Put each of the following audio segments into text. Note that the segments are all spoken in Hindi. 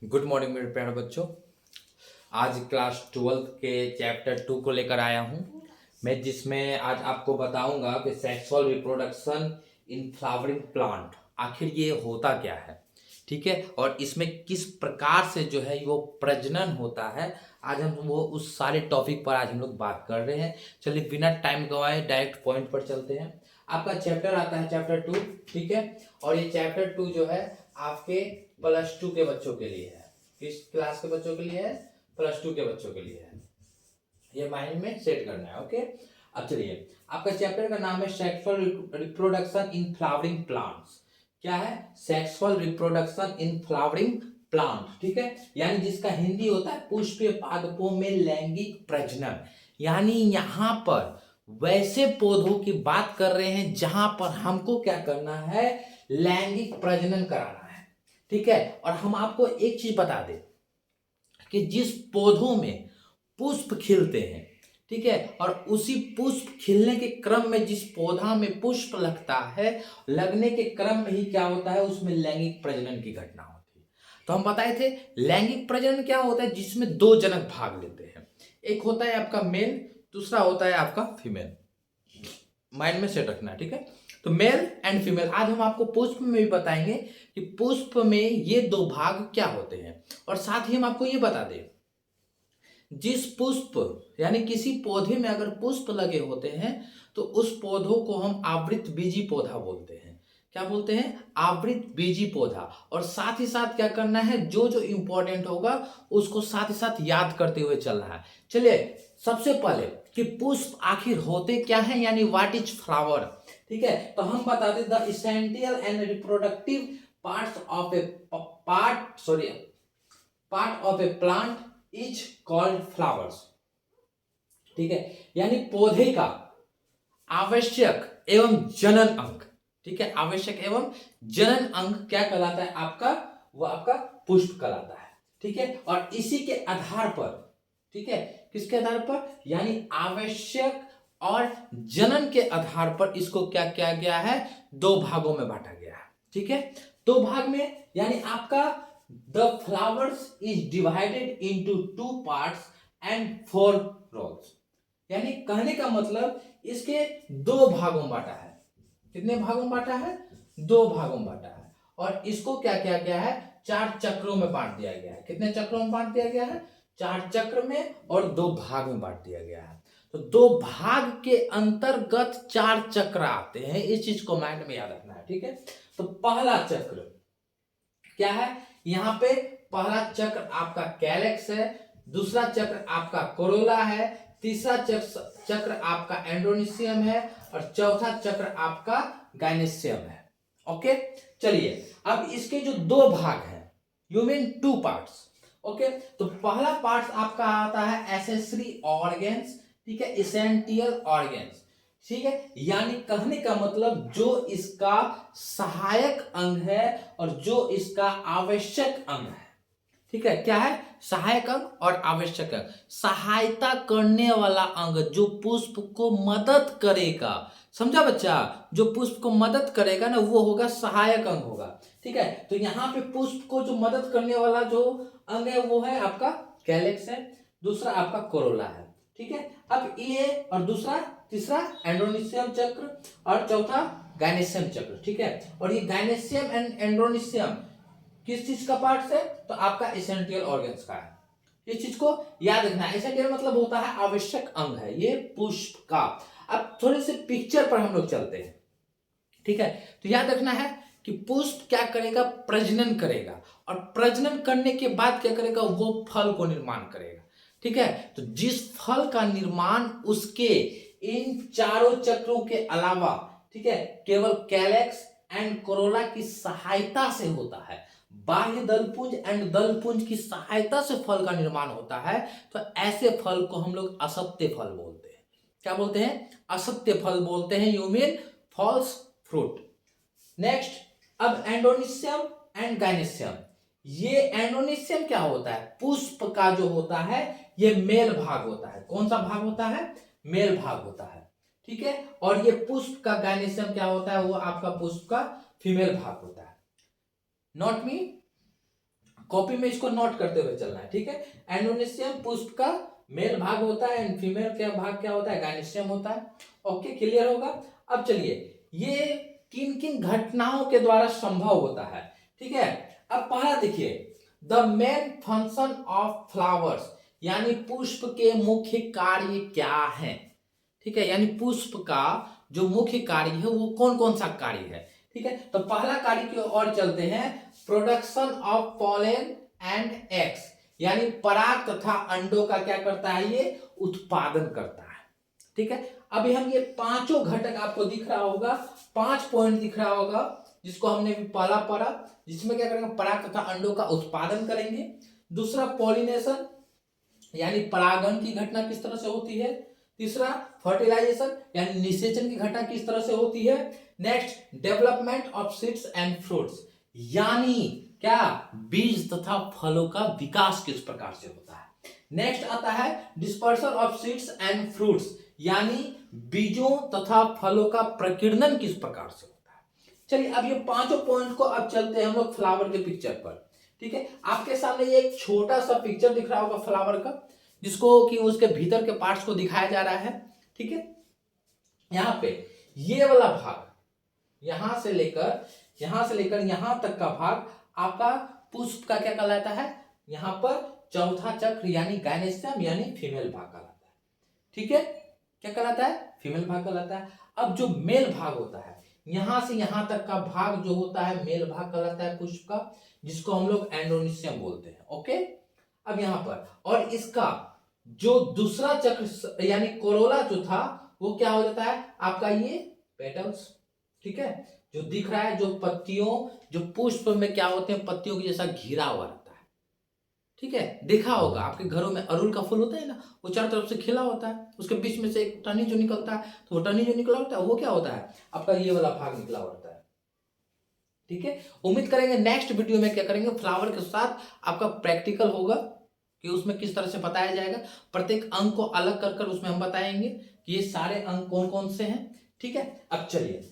गुड मॉर्निंग मेरे प्यारे बच्चों। आज क्लास 12 के चैप्टर 2 को लेकर आया हूँ मैं, जिसमें आज आपको बताऊंगा कि sexual reproduction in flowering plant आखिर ये होता क्या है। ठीक है, और इसमें किस प्रकार से जो है वो प्रजनन होता है। आज हम वो उस सारे टॉपिक पर आज हम लोग बात कर रहे हैं। चलिए बिना टाइम गवाए डायरेक्ट पॉइंट पर चलते हैं। आपका चैप्टर आता है चैप्टर 2। ठीक है, और ये चैप्टर 2 जो है आपके +2 के बच्चों के लिए है। किस क्लास के बच्चों के लिए है? +2 के बच्चों के लिए है। ये माइंड में सेट करना है। ओके, अब चलिए, आपका चैप्टर का नाम है sexual reproduction in flowering plants. क्या है? Sexual reproduction in flowering plant. ठीक है, यानी जिसका हिंदी होता है पुष्प पादपों में लैंगिक प्रजनन। यानी यहाँ पर वैसे पौधों की बात कर रहे हैं जहां पर हमको क्या करना है? लैंगिक प्रजनन कराना है। ठीक है, और हम आपको एक चीज बता दें कि जिस पौधों में पुष्प खिलते हैं, ठीक है, और उसी पुष्प खिलने के क्रम में जिस पौधा में पुष्प लगता है, लगने के क्रम में ही क्या होता है? उसमें लैंगिक प्रजनन की घटना होती है। तो हम बताए थे लैंगिक प्रजनन क्या होता है, जिसमें दो जनक भाग लेते हैं। एक होता है आपका मेल, दूसरा होता है आपका फीमेल। माइंड में सेट रखना है। ठीक है, तो मेल एंड फीमेल। आज हम आपको पुष्प में भी बताएंगे कि पुष्प में ये दो भाग क्या होते हैं, और साथ ही हम आपको ये बता दें जिस पुष्प यानी किसी पौधे में अगर पुष्प लगे होते हैं तो उस पौधों को हम आवृत बीजी पौधा बोलते हैं। क्या बोलते हैं? आवृत बीजी पौधा। और साथ ही साथ क्या करना है, जो जो इंपॉर्टेंट होगा उसको साथ ही साथ याद करते हुए चलना है। चलिए, सबसे पहले कि पुष्प आखिर होते क्या है, यानी व्हाट इज फ्लावर। ठीक है, तो हम बता दें the essential and reproductive parts of A part of A plant is called flowers. ठीक है, यानी पौधे का आवश्यक एवं जनन अंग। ठीक है, आवश्यक एवं जनन अंग क्या कहलाता है आपका? वो आपका पुष्प कहलाता है। ठीक है, और इसी के आधार पर, ठीक है, किसके आधार पर? यानी आवश्यक और जनन के आधार पर इसको क्या किया गया है? दो भागों में बांटा गया है। ठीक है, दो भाग में, यानी आपका the flowers is divided into 2 parts and 4 whorls. यानी कहने का मतलब इसके दो भागों में बांटा है। कितने भागों में बांटा है? दो भागों में बांटा है। और इसको क्या किया गया है? 4 चक्रों में बांट दिया गया है। कितने चक्रों में बांट दिया गया है? 4 चक्र में, और 2 भाग में बांट दिया गया है। तो 2 भाग के अंतर्गत 4 चक्र आते हैं। इस चीज को माइंड में याद रखना है। ठीक है, तो पहला चक्र क्या है? यहाँ पे पहला चक्र आपका कैलेक्स है, दूसरा चक्र आपका कोरोला है, तीसरा चक्र आपका एंड्रोनिशियम है, और चौथा चक्र आपका गाइनेशियम है। ओके, चलिए, अब इसके जो दो भाग हैं, यू मीन 2 पार्ट्स। ओके, तो पहला पार्ट आपका आता है एसेसरी ऑर्गेन्स। ठीक है, इसेंशियल ऑर्गेन्स। ठीक है, यानी कहने का मतलब जो इसका सहायक अंग है और जो इसका आवश्यक अंग है। ठीक है, क्या है? सहायक अंग और आवश्यक अंग। सहायता करने वाला अंग जो पुष्प को मदद करेगा, समझा बच्चा? जो पुष्प को मदद करेगा ना, वो होगा सहायक अंग होगा। ठीक है, तो यहाँ पे पुष्प को जो मदद करने वाला जो अंग है वो है आपका कैलेक्स है, दूसरा आपका कोरोला है। ठीक है, अब ये और दूसरा तीसरा एंड्रोनिशियम चक्र, और चौथा गाइनेशियम चक्र। ठीक है, और ये गाइनेशियम एंड एंड्रोनिशियम किस चीज का पार्ट है? तो आपका एसेंशियल ऑर्गन्स का है। इस चीज को याद रखना है। एसेंशियल मतलब होता है आवश्यक अंग है ये पुष्प का। अब थोड़े से पिक्चर पर हम लोग चलते हैं। ठीक है, तो याद रखना है कि पुष्प क्या करेगा? प्रजनन करेगा, और प्रजनन करने के बाद क्या करेगा? वो फल को निर्माण करेगा। ठीक है, तो जिस फल का निर्माण उसके इन चारों चक्रों के अलावा, ठीक है, केवल कैलेक्स एंड कोरोला की सहायता से होता है, बाह्य दलपुंज एंड दलपुंज की सहायता से फल का निर्माण होता है, तो ऐसे फल को हम लोग असत्य फल बोलते हैं। क्या बोलते हैं? असत्य फल बोलते हैं, you mean false fruit. Next, अब एंडोनिशियम एंड गाइनेशियम। ये एंडोनिशियम क्या होता है? पुष्प का जो होता है ये मेल भाग होता है। कौन सा भाग होता है? मेल भाग होता है। ठीक है, और ये पुष्प का गाइनेशियम क्या होता है? वो आपका पुष्प का फीमेल भाग होता है। नॉट मी, कॉपी में इसको नोट करते हुए चलना है, ठीक है। एंडोनिशियम पुष्प का मेल भाग होता है एंड फीमेल का भाग क्या होता है, गायनेशियम होता है। ओके, क्लियर होगा। अब चलिए, ये किन किन घटनाओं के द्वारा संभव होता है, ठीक है। अब पहला देखिए, the main function of flowers, यानी पुष्प के मुख्य कार्य क्या है, ठीक है। यानी पुष्प का जो मुख्य कार्य है वो कौन कौन सा कार्य है, ठीक है। तो पहला कार्य की ओर चलते हैं, production of pollen and eggs, यानी पराग तथा अंडों का क्या करता है, ये उत्पादन करता है, ठीक है। अभी हम ये पांचों घटक आपको दिख रहा होगा, 5 पॉइंट दिख रहा होगा, जिसको हमने भी पहला पढ़ा, जिसमें क्या करेंगे, पराग तथा अंडों का उत्पादन करेंगे। दूसरा पॉलिनेशन, यानी परागण की घटना किस तरह से होती है। तीसरा फर्टिलाइजेशन, यानी निषेचन की घटना किस तरह से होती है। Next development of seeds and fruits, यानी क्या, बीज तथा फलों का विकास किस प्रकार से होता है। नेक्स्ट आता है dispersal of seeds and fruits, यानी बीजों तथा फलों का प्रकीर्णन किस प्रकार से होता है। चलिए, अब ये पांचों पॉइंट को अब चलते हैं हम लोग फ्लावर के पिक्चर पर, ठीक है। आपके सामने ये एक छोटा सा पिक्चर दिख रहा होगा फ्लावर का, जिसको कि उसके भीतर के पार्ट्स को दिखाया जा रहा है, ठीक है। यहाँ पे ये वाला भाग, यहां से लेकर यहां तक का भाग आपका पुष्प का क्या कहलाता है, यहां पर चौथा चक्र यानी गायनेशियम यानी फीमेल भाग कहलाता है, ठीक है। क्या कहलाता है, फीमेल भाग कहलाता है। अब जो मेल भाग होता है, यहां से यहां तक का भाग जो होता है मेल भाग कहलाता है पुष्प का, जिसको हम लोग एंडोनिशियम बोलते हैं। ओके, अब यहां पर और इसका जो दूसरा चक्र यानी कोरोला जो था वो क्या हो जाता है आपका, ये पेटल्स, ठीक है। जो दिख रहा है, जो पत्तियों, जो पुष्प में क्या होते हैं, पत्तियों की जैसा घिरा हुआ रहता है, ठीक है। देखा होगा आपके घरों में अड़हुल का फूल होता है ना, वो चारों तरफ से खिला होता है, उसके बीच में से एक टहनी जो निकलता है, तो वो टहनी जो निकला होता है वो क्या होता है आपका, ये वाला भाग निकला होता है, ठीक है। उम्मीद करेंगे नेक्स्ट वीडियो में क्या करेंगे, फ्लावर के साथ आपका प्रैक्टिकल होगा कि उसमें किस तरह से बताया जाएगा, प्रत्येक अंग को अलग कर कर उसमें हम बताएंगे कि ये सारे अंग कौन कौन से हैं, ठीक है। अब चलिए,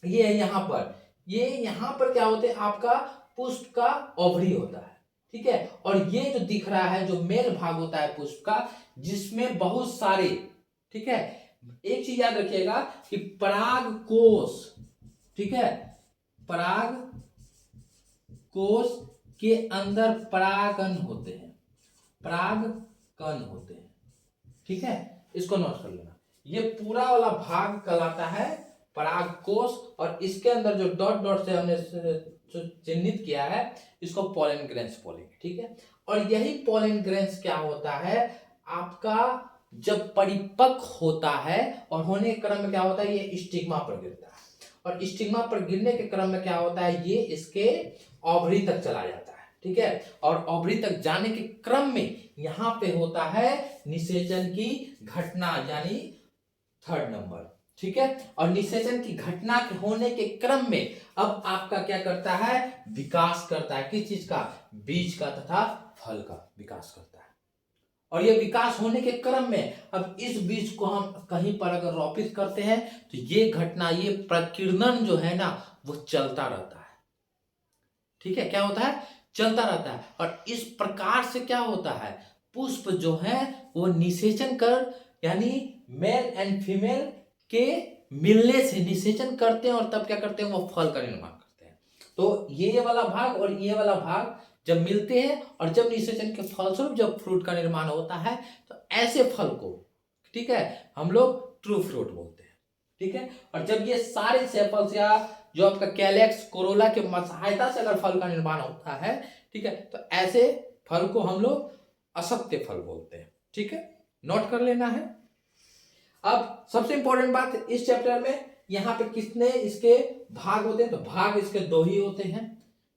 ये यहां पर क्या होते हैं, आपका पुष्प का ओवरी होता है, ठीक है। और ये जो दिख रहा है जो मेल भाग होता है पुष्प का, जिसमें बहुत सारे, ठीक है। एक चीज याद रखिएगा कि पराग कोश, ठीक है, पराग कोश के अंदर परागकण होते हैं, परागकण होते हैं, ठीक है। इसको नोट कर लेना, ये पूरा वाला भाग कहलाता है परागकोश, और इसके अंदर जो डॉट डॉट से हमने चिन्हित किया है इसको पोलन ग्रेन्स बोलेंगे, ठीक है। और यही पोलन ग्रेन्स क्या होता है आपका, जब परिपक्व होता है और होने के क्रम में क्या होता है, ये स्टिग्मा पर गिरता है, और स्टिग्मा पर गिरने के क्रम में क्या होता है, ये इसके ओवरी तक चला जाता है, ठीक है। और ओवरी तक जाने के क्रम में यहां पे होता है निषेचन की घटना, यानी 3rd नंबर, ठीक है। और निषेचन की घटना के होने के क्रम में अब आपका क्या करता है, विकास करता है, किस चीज का, बीज का तथा फल का विकास करता है। और ये विकास होने के क्रम में अब इस बीज को हम कहीं पर अगर रोपित करते हैं तो ये घटना, ये प्रकीर्णन जो है ना वो चलता रहता है, ठीक है। क्या होता है, चलता रहता है। और इस प्रकार से क्या होता है, पुष्प जो है वो निषेचन कर, यानी मेल एंड फीमेल के मिलने से निषेचन करते हैं और तब क्या करते हैं, वो फल का निर्माण करते हैं। तो ये वाला भाग और ये वाला भाग जब मिलते हैं और जब निषेचन के फलस्वरूप जब फ्रूट का निर्माण होता है तो ऐसे फल को, ठीक है, हम लोग ट्रू फ्रूट बोलते हैं, ठीक है। और जब ये सारे सेपल्स या जो आपका कैलेक्स कोरोला के सहायता से अगर फल का निर्माण होता है, ठीक है, तो ऐसे फल को हम लोग असत्य फल बोलते हैं, ठीक है। नोट कर लेना है। अब सबसे इंपॉर्टेंट बात इस चैप्टर में, यहाँ पे कितने इसके भाग होते हैं, तो भाग इसके 2 ही होते हैं,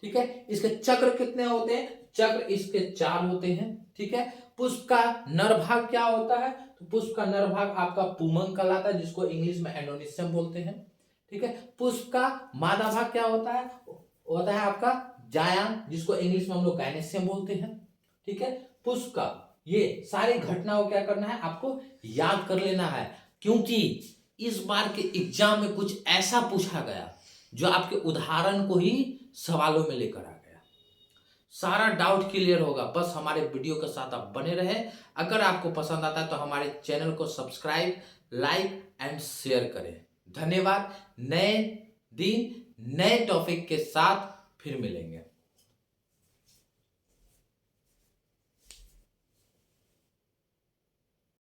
ठीक है। इसके चक्र कितने होते हैं, चक्र इसके 4 होते हैं, ठीक है। पुष्प का नर भाग क्या होता है, तो पुष्प का नर भाग आपका पुमंग कहलाता है, जिसको इंग्लिश में एंडोनिशियम बोलते हैं, ठीक है। पुष्प का मादा भाग क्या होता है आपका जायान, जिसको इंग्लिश में हम लोग गायनेशियम बोलते हैं, ठीक है। पुष्प का ये सारी घटनाओं क्या करना है, आपको याद कर लेना है, क्योंकि इस बार के एग्जाम में कुछ ऐसा पूछा गया जो आपके उदाहरण को ही सवालों में लेकर आ गया। सारा डाउट क्लियर होगा। बस हमारे वीडियो के साथ आप बने रहे। अगर आपको पसंद आता है तो हमारे चैनल को सब्सक्राइब, लाइक एंड शेयर करें। धन्यवाद। नए दिन नए टॉपिक के साथ फिर मिलेंगे।